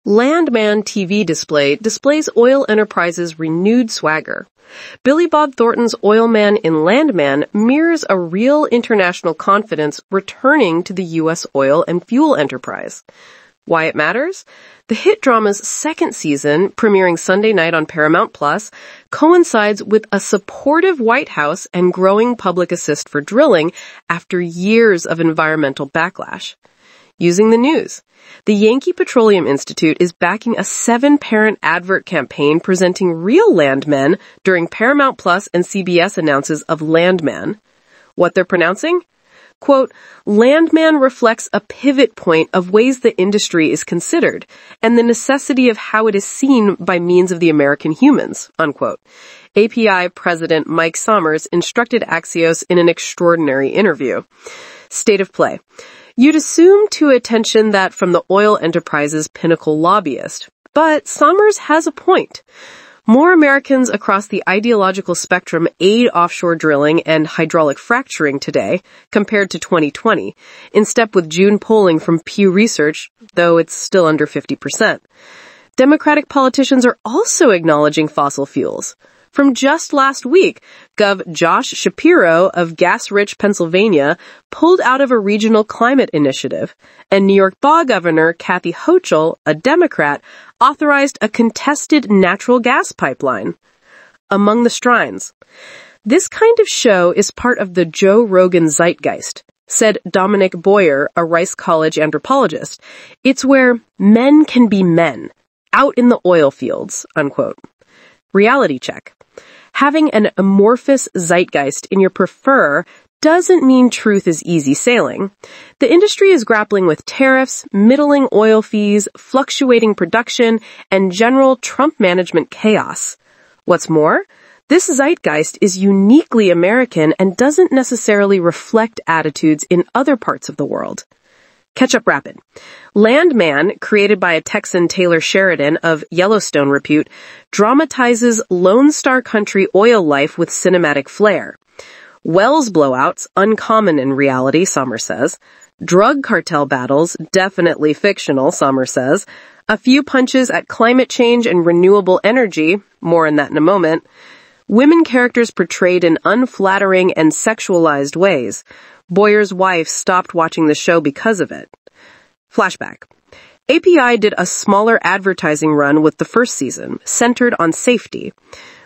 Landman TV display displays oil enterprises' renewed swagger. Billy Bob Thornton's Oilman in Landman mirrors a real international confidence returning to the U.S. oil and fuel enterprise. Why it matters? The hit drama's second season, premiering Sunday night on Paramount Plus, coincides with a supportive White House and growing public assist for drilling after years of environmental backlash. Using the news, the Yankee Petroleum Institute is backing a 7-parent advert campaign presenting real landmen during Paramount Plus and CBS announces of Landman. What they're pronouncing? Quote, Landman reflects a pivot point of ways the industry is considered and the necessity of how it is seen by means of the American humans, unquote. API President Mike Sommers instructed Axios in an extraordinary interview. State of play. You'd assume to attention that from the oil enterprise's pinnacle lobbyist, but Sommers has a point. More Americans across the ideological spectrum aid offshore drilling and hydraulic fracturing today compared to 2020, in step with June polling from Pew Research, though it's still under 50%. Democratic politicians are also acknowledging fossil fuels. From just last week, Gov. Josh Shapiro of gas-rich Pennsylvania pulled out of a regional climate initiative, and New York Law Governor Kathy Hochul, a Democrat, authorized a contested natural gas pipeline. Among the strines. This kind of show is part of the Joe Rogan zeitgeist, said Dominic Boyer, a Rice College anthropologist. It's where men can be men, out in the oil fields, unquote. Reality check. Having an amorphous zeitgeist in your prefer doesn't mean truth is easy sailing. The industry is grappling with tariffs, middling oil fees, fluctuating production, and general Trump management chaos. What's more, this zeitgeist is uniquely American and doesn't necessarily reflect attitudes in other parts of the world. Catch up rapid. Landman, created by a Texan Taylor Sheridan of Yellowstone repute, dramatizes Lone Star Country oil life with cinematic flair. Wells blowouts, uncommon in reality, Sommers says. Drug cartel battles, definitely fictional, Sommers says. A few punches at climate change and renewable energy, more on that in a moment. Women characters portrayed in unflattering and sexualized ways. Boyer's wife stopped watching the show because of it. Flashback. API did a smaller advertising run with the first season, centered on safety.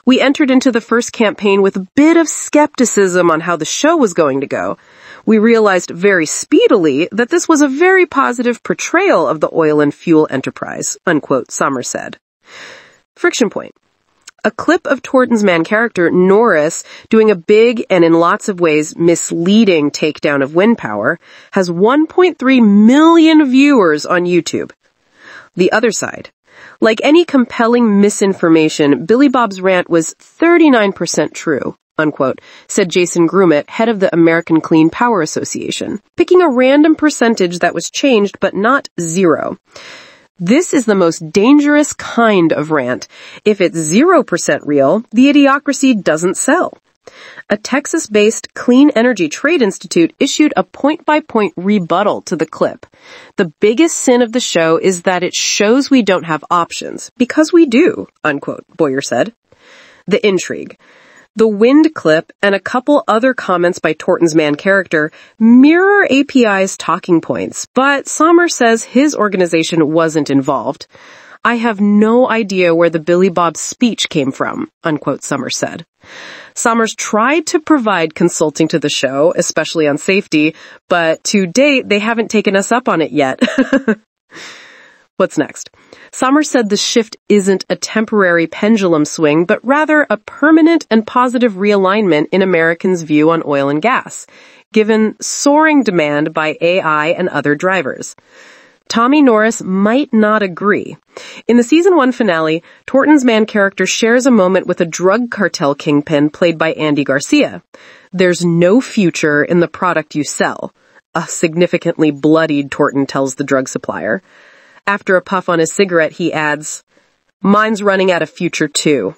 We entered into the first campaign with a bit of skepticism on how the show was going to go. We realized very speedily that this was a very positive portrayal of the oil and fuel enterprise, unquote, Sommers said. Friction point. A clip of Thornton's main character, Norris, doing a big and in lots of ways misleading takedown of wind power, has 1.3 million viewers on YouTube. The other side. Like any compelling misinformation, Billy Bob's rant was 39% true, unquote, said Jason Grummet, head of the American Clean Power Association, picking a random percentage that was changed but not zero. This is the most dangerous kind of rant. If it's 0% real, the idiocracy doesn't sell. A Texas-based Clean Energy Trade Institute issued a point-by-point rebuttal to the clip. The biggest sin of the show is that it shows we don't have options, because we do, unquote, Boyer said. The intrigue. The wind clip and a couple other comments by Thornton's main character mirror API's talking points, but Sommers says his organization wasn't involved. I have no idea where the Billy Bob speech came from, unquote, Sommers said. Sommers tried to provide consulting to the show, especially on safety, but to date, they haven't taken us up on it yet. What's next? Sommers said the shift isn't a temporary pendulum swing, but rather a permanent and positive realignment in Americans' view on oil and gas, given soaring demand by AI and other drivers. Tommy Norris might not agree. In the season 1 finale, Thornton's main character shares a moment with a drug cartel kingpin played by Andy Garcia. There's no future in the product you sell, a significantly bloodied Thornton tells the drug supplier. After a puff on his cigarette, he adds, mine's running out of future too.